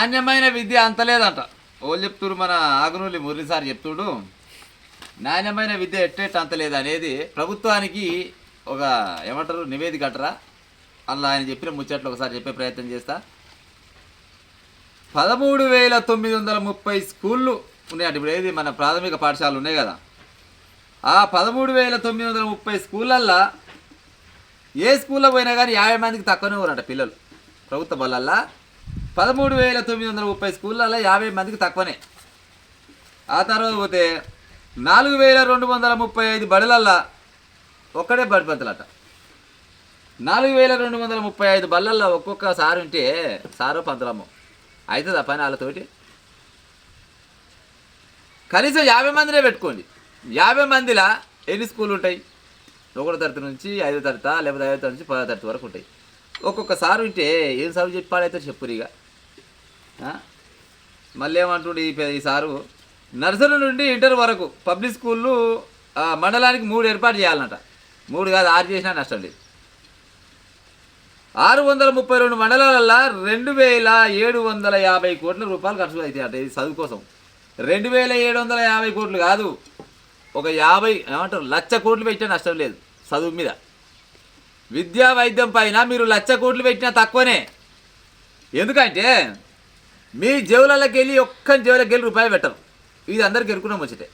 నాణ్యమైన విద్య అంతలేదంట. వాళ్ళు చెప్తున్నారు, మన ఆగునూలి మురళి సార్ చెప్తుడు, నాణ్యమైన విద్య ఎట్టేట్టు అంతలేదు అనేది ప్రభుత్వానికి ఒక ఏమంటారు నివేదిక అంటారా. అలా ఆయన చెప్పిన ముచ్చట్లు ఒకసారి చెప్పే ప్రయత్నం చేస్తా. 13,930 స్కూళ్ళు ఉన్నాయంట. ఇప్పుడు ఏది మన ప్రాథమిక పాఠశాలలు ఉన్నాయి కదా, ఆ 13,930 స్కూళ్ళల్లో ఏ స్కూల్లో పోయినా కానీ 50 మందికి తక్కువనే ఉన్నారంట పిల్లలు. ప్రభుత్వ బళ్ళల్లో 13,930 స్కూళ్ళల్లో 50 మందికి తక్కువనే. ఆ తర్వాత పోతే 4,235 బడులల్లో ఒక్కడే బడిపంతులట. 4,235 బళ్ళల్లో ఒక్కొక్క సారు ఉంటే సారో పంతులమ్మో అవుతుందా పని వాళ్ళతోటి? కనీసం 50 మందినే పెట్టుకోండి. 50 మందిలా ఎన్ని స్కూళ్ళు ఉంటాయి? 1వ తరగతి నుంచి 5వ తరగతి, లేకపోతే 5వ తరగతి నుంచి 10వ తరగతి వరకు ఉంటాయి. ఒక్కొక్క సారు ఉంటే ఏం చదువు చెప్పాడైతే చెప్పురు. ఇక మళ్ళీ ఏమంటుండే ఈ సారు, నర్సరీ నుండి ఇంటర్ వరకు పబ్లిక్ స్కూళ్ళు మండలానికి 3 ఏర్పాటు చేయాలన్నట. 3 కాదు 6 చేసినా నష్టం లేదు. 632 మండలాలల్లో 2,750 కోట్ల రూపాయలు ఖర్చు అవుతాయి అంటే ఇది చదువు కోసం. 2,750 కోట్లు కాదు, ఒక 50 ఏమంటారు 1,00,000 కోట్లు పెట్టినా నష్టం లేదు చదువు మీద. విద్యా వైద్యం పైన మీరు 1,00,000 కోట్లు పెట్టినా తక్కువనే. ఎందుకంటే మీ జేబులకి వెళ్ళి ఒక్క జేబులకి వెళ్ళి రూపాయి పెట్టరు. ఇది అందరికి ఎరుకున్నాం వచ్చేటే.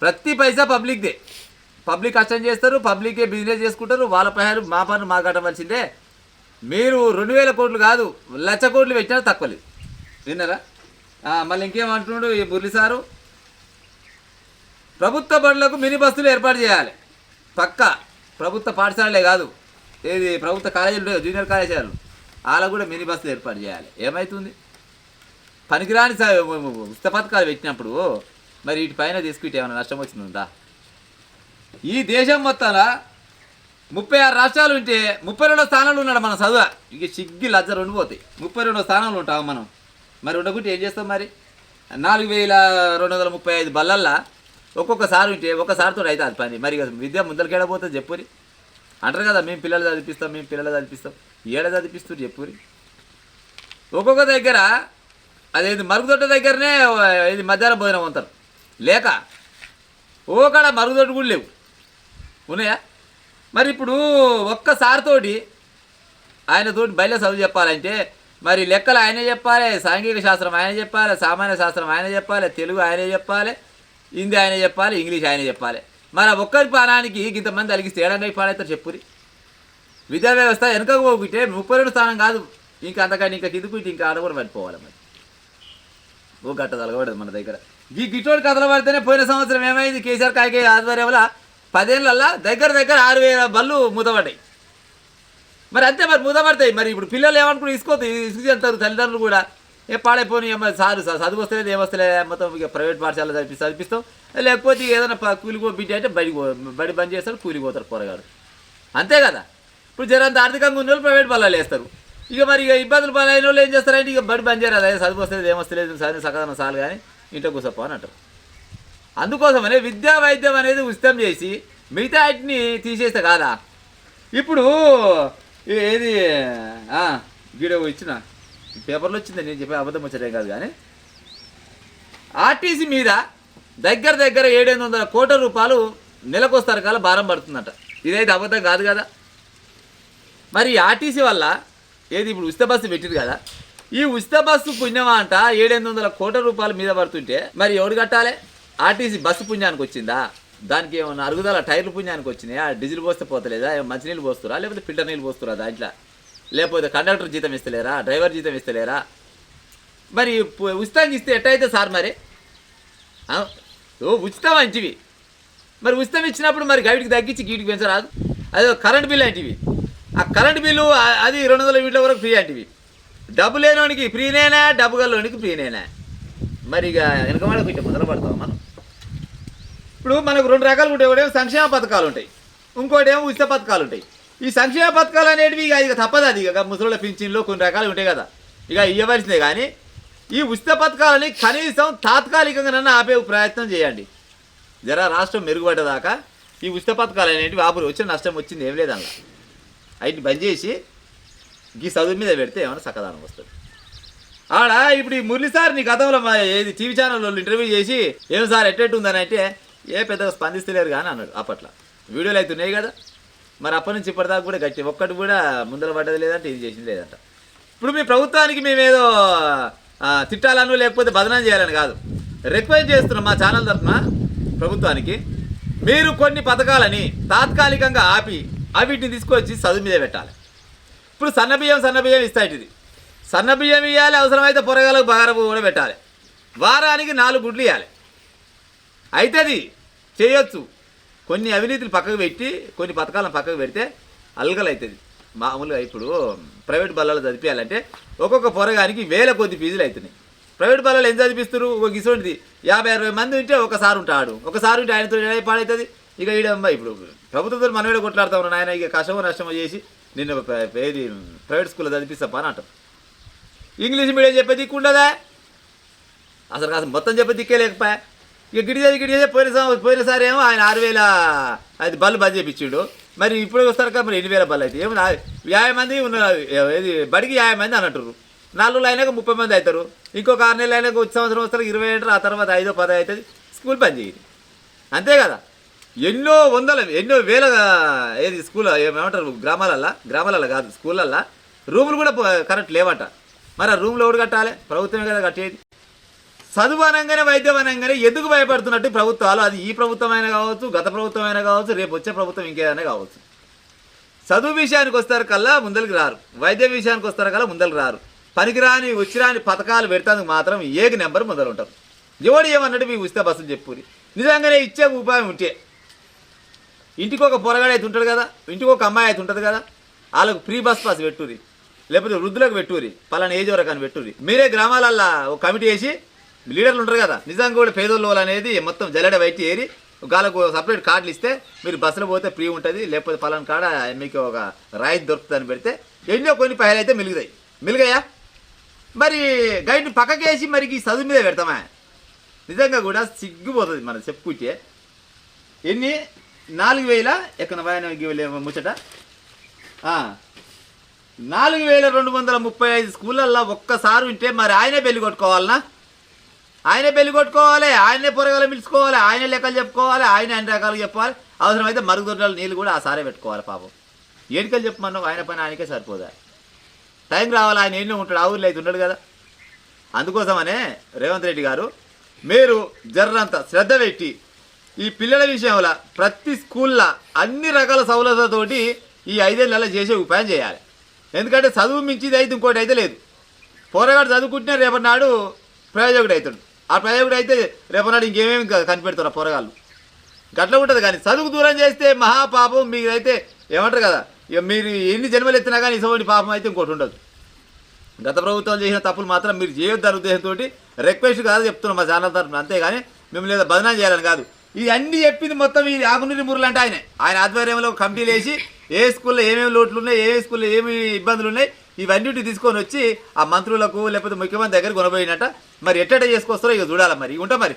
ప్రతి పైసా పబ్లిక్దే. పబ్లిక్ కష్టం చేస్తారు, పబ్లికే బిజినెస్ చేసుకుంటారు. వాళ్ళ పైన మా పన్ను మా కట్టవలసిందే. మీరు 2,000 కోట్లు కాదు 1,00,000 కోట్లు పెట్టినా తక్కువలేదు. విన్నారా? మళ్ళీ ఇంకేమంటున్నాడు ఈ మురళి సారు, ప్రభుత్వ బడులకు మినీ బస్సులు ఏర్పాటు చేయాలి. పక్కా ప్రభుత్వ పాఠశాలలే కాదు, ఏది ప్రభుత్వ కాలేజీలు జూనియర్ కాలేజీలు వాళ్ళకు కూడా మినీ బస్సులు ఏర్పాటు చేయాలి. ఏమవుతుంది? పనికిరాని ఉచిత పథకాలు పెట్టినప్పుడు మరి వీటిపైన తీసుకుంటే ఏమైనా నష్టం వచ్చిందా? ఈ దేశం మొత్తంలో 36 రాష్ట్రాలు ఉంటే 32వ స్థానంలో ఉన్నాడు మన చదువు. ఇక సిగ్గి లజ్జ 2 పోతాయి. 32వ స్థానంలో ఉంటాం మనం. మరి ఉండకుంటే ఏం చేస్తాం? మరి 4,235 బళ్ళల్లో ఒక్కొక్కసారి ఉంటే ఒకసారితో అయితే అది పని. మరి విద్య ముందరికేడపోతుంది చెప్పురి. అంటారు కదా, మేము పిల్లలు చదివిస్తాం, మేము పిల్లలు చదివిస్తాం. ఏడ చదివిస్తారు చెప్పురి. ఒక్కొక్క దగ్గర అదేది మరుగుదొడ్డ దగ్గరనే ఇది మధ్యాహ్నం భోజనం అంటారు లేక ఓకాడ మరుగుదొడ్డు కూడా లేవు, ఉన్నాయా? మరి ఇప్పుడు ఒక్కసారితోటి ఆయనతోటి బయట చదువు చెప్పాలంటే మరి లెక్కలు ఆయనే చెప్పాలి, సాంఘిక శాస్త్రం ఆయన చెప్పాలి, సామాన్య శాస్త్రం ఆయన చెప్పాలి, తెలుగు ఆయనే చెప్పాలి, హిందీ ఆయన చెప్పాలి, ఇంగ్లీష్ ఆయన చెప్పాలి. మరి ఒక్కరి పానానికి ఇంతమంది అలిగిస్తే ఏడన్నా పాడైతారు చెప్పురి. విద్యా వ్యవస్థ వెనకకు పోకుంటే 32 స్థానం కాదు, ఇంకా అంతకంటే ఇంకా కిందకుంటే ఇంకా ఆడ కూడా పడిపోవాలి. మరి ఓ గట్ట తలగబడదు మన దగ్గర. ఈ గిట్టోడి కథలు పడితేనే పోయిన సంవత్సరం ఏమైంది? కేసీఆర్ కాయకే ఆధ్వర్యంలో 10 ఏళ్ళల్లో దగ్గర 6,000 బళ్ళు మూతపడ్డాయి. మరి అంతే, మరి మూతపడతాయి. మరి ఇప్పుడు పిల్లలు ఏమనుకుని ఇసుకుతారు తల్లిదండ్రులు కూడా. పాడైపోయి ఏమో సారు చదువు వస్తలేదు, ఏమొస్తలే, మొత్తం ఇక ప్రైవేట్ పాఠశాలలో చదివిస్తాం, లేకపోతే ఏదైనా కూలిపో బిడ్డ అంటే బడి బంద్ చేస్తాడు, కూలిపోతారు పోరగాడు. అంతే కదా. ఇప్పుడు జరంత ఆర్థికంగా ఉన్న వాళ్ళు ప్రైవేట్ బళ్ళాలు వేస్తారు. ఇక మరి ఇక ఇబ్బందులు పని వాళ్ళు ఏం చేస్తారంటే ఇక బడి బంద్ చేయరు. అదే చదువు వస్తలేదు, ఏమొస్తలేదు, చదివిన సకాలం చాలు కానీ ఇంట్లో కూర్చోపో అని అంటారు. అందుకోసమనే విద్యా వైద్యం అనేది ఉచితం చేసి మిగతా వాటిని తీసేస్తే కాదా. ఇప్పుడు ఏది వీడియో ఇచ్చిన పేపర్లో వచ్చింది, నేను చెప్పే అబద్ధం వచ్చేదేం కాదు కానీ ఆర్టీసీ మీద దగ్గర 700 కోట్ల రూపాయలు నెలకొస్తారు కాల భారం పడుతుందట. ఇదైతే అబద్ధం కాదు కదా. మరి ఆర్టీసీ వల్ల ఏది ఇప్పుడు ఉచిత బస్సు పెట్టింది కదా, ఈ ఉచిత బస్సు పుణ్యమా అంట 700 కోట్ల రూపాయలు మీద పడుతుంటే మరి ఎవరు కట్టాలి? ఆర్టీసీ బస్సు పుణ్యానికి వచ్చిందా? దానికి ఏమన్నా అరుగుదల టైర్లు పుణ్యానికి వచ్చినాయా? డీజిల్ పోస్తే పోతలేదా? మంచినీళ్ళు పోస్తురా, లేకపోతే ఫిల్టర్ నీళ్ళు పోస్తురా దాంట్లో? లేకపోతే కండక్టర్ జీతం ఇస్తలేరా, డ్రైవర్ జీతం ఇస్తలేరా? మరి ఉచితంగా ఇస్తే ఎట్టయితే సార్? మరి ఉచితం అంటివి, మరి ఉచితం ఇచ్చినప్పుడు మరి గైడ్కి తగ్గించి గీటికి పెంచరాదు? అదే కరెంట్ బిల్ అంటివి, ఆ కరెంట్ బిల్లు అది 200 యూనిట్ల వరకు ఫ్రీ అంటివి. డబ్బు లేనివానికి ఫ్రీనేనా, డబ్బు గల్లోనికి ఫ్రీనేనా? మరి ఇక వెనక వాళ్ళకి ఇట్లా మొదలు పడతాం మనం. ఇప్పుడు మనకు 2 రకాలు ఉంటాయి. ఒకటేమో సంక్షేమ పథకాలు ఉంటాయి, ఇంకోటి ఏమో ఉచిత పథకాలు ఉంటాయి. ఈ సంక్షేమ పథకాలు అనేటివి ఇక తప్పదు. అది ఇక ముసలిళ్ళ పింఛన్లో కొన్ని రకాలు ఉంటాయి కదా, ఇక ఇవ్వవలసిందే. కానీ ఈ ఉచిత పథకాలని కనీసం తాత్కాలికంగా నన్ను ఆపే ప్రయత్నం చేయండి. జర రాష్ట్రం మెరుగుపడ్డదాకా ఈ ఉచిత పథకాలు అనేటివి ఆపురు. వచ్చిన నష్టం వచ్చింది ఏం లేదు అలా. వాటిని బంద్ చేసి ఈ చదువు మీద పెడితే ఏమైనా చక్కదానం వస్తుంది. ఆడ ఇప్పుడు ఈ మురళి సార్ నీ గతంలో మా ఏది టీవీ ఛానల్ వాళ్ళు ఇంటర్వ్యూ చేసి ఏం సార్ ఎట్టెట్టుందని అంటే ఏ పెద్దగా స్పందిస్తలేరు కానీ అన్నాడు అప్పట్లో. వీడియోలు అయితే ఉన్నాయి కదా, మరి అప్పటి నుంచి ఇప్పటిదాకా కూడా గట్టి ఒక్కటి కూడా ముందర పడ్డది లేదంటే ఇది చేసింది లేదంట. ఇప్పుడు మీ ప్రభుత్వానికి మేమేదో తిట్టాలను లేకపోతే బదనాం చేయాలని కాదు, రిక్వెస్ట్ చేస్తున్నాం మా ఛానల్ తరఫున ప్రభుత్వానికి. మీరు కొన్ని పథకాలని తాత్కాలికంగా ఆపి వీటిని తీసుకొచ్చి చదువు మీద పెట్టాలి. ఇప్పుడు సన్నబియ్యం ఇస్తాయి. ఇది సన్నబియ్యం ఇవ్వాలి, అవసరమైతే పొరగాలకు బగారపు కూడా పెట్టాలి. వారానికి 4 గుడ్లు ఇవ్వాలి. అవుతుంది, చేయొచ్చు. కొన్ని అవినీతులు పక్కకు పెట్టి కొన్ని పథకాలను పక్కకు పెడితే అల్గలు అవుతుంది. మామూలుగా ఇప్పుడు ప్రైవేట్ బళ్ళలో చదివించాలంటే ఒక్కొక్క పొరగానికి 1000 కొద్ది ఫీజులు అవుతున్నాయి. ప్రైవేట్ బళ్ళలో ఎంత చదివిస్తారు? ఒక గిసోంటిది 50-60 మంది ఉంటే ఒకసారి ఉంటాడు, ఒకసారి ఉంటే ఆయనతో పాడవుతుంది. ఇక ఈడమ్మ ఇప్పుడు ప్రభుత్వంతో మనం కూడా కొట్లాడుతూ ఉన్నాను. ఆయన ఇక కష్టమో నష్టమో చేసి నిన్ను ఏది ప్రైవేట్ స్కూల్లో చదివిస్తాపా అని అంటాం. ఇంగ్లీష్ మీడియం చెప్పే దిక్కు ఉండదా? అసలు కాదు మొత్తం చెప్పే దిక్కే లేకపోయా. ఇక గిడిచేది పోయినసారి ఏమో ఆయన 6000 అది బళ్ళు బంద్ చేయించాడు. మరి ఇప్పుడు వస్తారు కదా, మరి 8000 బళ్ళు అయితే ఏమో 50 మంది ఉన్నారు. ఏది బడికి 50 మంది అన్నట్టు. 4 రోజులు అయినాక 30 మంది అవుతారు. ఇంకొక 6 నెలలు అయినాక సంవత్సరం వస్తారు 20 అంటారు. ఆ తర్వాత 5-10 అవుతుంది. స్కూల్ బంద్ చేయండి అంతే కదా. ఎన్నో వేల ఏది స్కూల్ ఏమంటారు గ్రామాలల్లో కాదు స్కూళ్ళల్లో రూములు కూడా కరెక్ట్ లేవట. మరి ఆ రూమ్లో ఎవడు కట్టాలి? ప్రభుత్వమే కదా కట్టేది. చదువు అనగానే వైద్యం అనగానే ఎందుకు భయపడుతున్నట్టు ప్రభుత్వాలు, అది ఈ ప్రభుత్వం అయినా కావచ్చు, గత ప్రభుత్వం అయినా కావచ్చు, రేపు వచ్చే ప్రభుత్వం ఇంకేదైనా కావచ్చు. చదువు విషయానికి వస్తారు కల్లా ముందరికి రారు, వైద్యం విషయానికి వస్తారు కల్లా ముందరికి రారు. పనికిరాని వచ్చిరాని పథకాలు పెడతానికి మాత్రం ఏక నెంబర్ ముందరు ఉంటారు. ఎవడు ఏమన్నట్టు మీ ఉచిత బస్సులు చెప్పుని నిజంగానే ఇచ్చే ఉపాయం ఉంటే ఇంటికి ఒక పొరగాడు అయితే ఉంటాడు కదా, ఇంటికి ఒక అమ్మాయి అయితే ఉంటుంది కదా, వాళ్ళకు ఫ్రీ బస్ పాస్ పెట్టుర్రి, లేకపోతే వృద్ధులకు పెట్టుర్రి, పలానా ఏజ్ వరకు అని పెట్టుర్రి. మీరే గ్రామాలల్లో ఒక కమిటీ వేసి లీడర్లు ఉంటారు కదా, నిజంగా కూడా పేదోళ్ళు అనేది మొత్తం జల్లెడ బయట ఏరి వాళ్ళకు సపరేట్ కార్డులు ఇస్తే మీరు బస్సులో పోతే ఫ్రీ ఉంటుంది, లేకపోతే పలానా కాడ మీకు ఒక రాయితీ దొరుకుతుందని పెడితే ఎన్నో కొన్ని పైలు అయితే మిలిగాయా. మరి గైడ్ని పక్కకేసి మరి ఈ చదువు మీద పెడతామా? నిజంగా కూడా సిగ్గుపోతుంది మనం చెప్పుకుంటే. ఎన్ని 4000 ఎక్కడ ముచ్చట 4235 స్కూళ్ళల్లో ఒక్కసారి ఉంటే మరి ఆయనే పెళ్లి కొట్టుకోవాలనా? ఆయనే పెళ్లి కొట్టుకోవాలి, ఆయనే పొరగాలు పిలుచుకోవాలి, ఆయనే లెక్కలు చెప్పుకోవాలి, ఆయన అన్ని రకాలు చెప్పాలి. అవసరమైతే మరుగుదొడ్ల నీళ్ళు కూడా ఆ సారే పెట్టుకోవాలి. పాపం ఏడికలు చెప్పమన్నావు, ఆయన పని ఆయనకే సరిపోదా? టైం రావాలి, ఆయన ఎన్నో ఉంటాడు, ఆ ఊర్లో అయితే ఉన్నాడు కదా. అందుకోసమనే రేవంత్ రెడ్డి గారు మీరు జర్రంత శ్రద్ధ పెట్టి ఈ పిల్లల విషయంలో ప్రతి స్కూల్లో అన్ని రకాల సౌలతులతోటి ఈ 5 ఏళ్ళలో చేసే ఉపాయం చేయాలి. ఎందుకంటే చదువు మించిది అయితే ఇంకోటి అయితే లేదు. పోరగాడు చదువుకుంటే రేపటి నాడు ప్రయోజకుడు అవుతాడు. ఆ ప్రయోజకుడు అయితే రేపటి నాడు ఇంకేమేమి కనిపెడతారు ఆ పోరగాళ్ళు. గట్ల ఉంటుంది. కానీ చదువుకు దూరం చేస్తే మహాపాపం. మీరైతే ఏమంటారు కదా, ఇక మీరు ఎన్ని జన్మలు ఎత్తినా కానీ ఇటువంటి పాపం అయితే ఇంకోటి ఉండదు. గత ప్రభుత్వం చేసిన తప్పులు మాత్రం మీరు చేయొద్దన్న ఉద్దేశంతో రిక్వెస్ట్ కాదు చెప్తున్నాం మా ఛానల్ తరఫున. అంతేగాని మిమ్మల్ని లేదా బదనాం చేయాలని కాదు. ఇది అన్నీ చెప్పింది మొత్తం ఈ ఆకునూరి మురళి అంటే ఆయన ఆధ్వర్యంలో కమిటీలు వేసి ఏ స్కూల్లో ఏమేమి లోట్లు ఉన్నాయి, ఏ స్కూల్లో ఏమి ఇబ్బందులు ఉన్నాయి, ఇవన్నిటి తీసుకొని వచ్చి ఆ మంత్రులకు లేకపోతే ముఖ్యమంత్రి దగ్గర కొనబోయినట్ట. మరి ఎట్ట చేసుకొస్తారో ఇక చూడాలి. మరి ఉంటా మరి.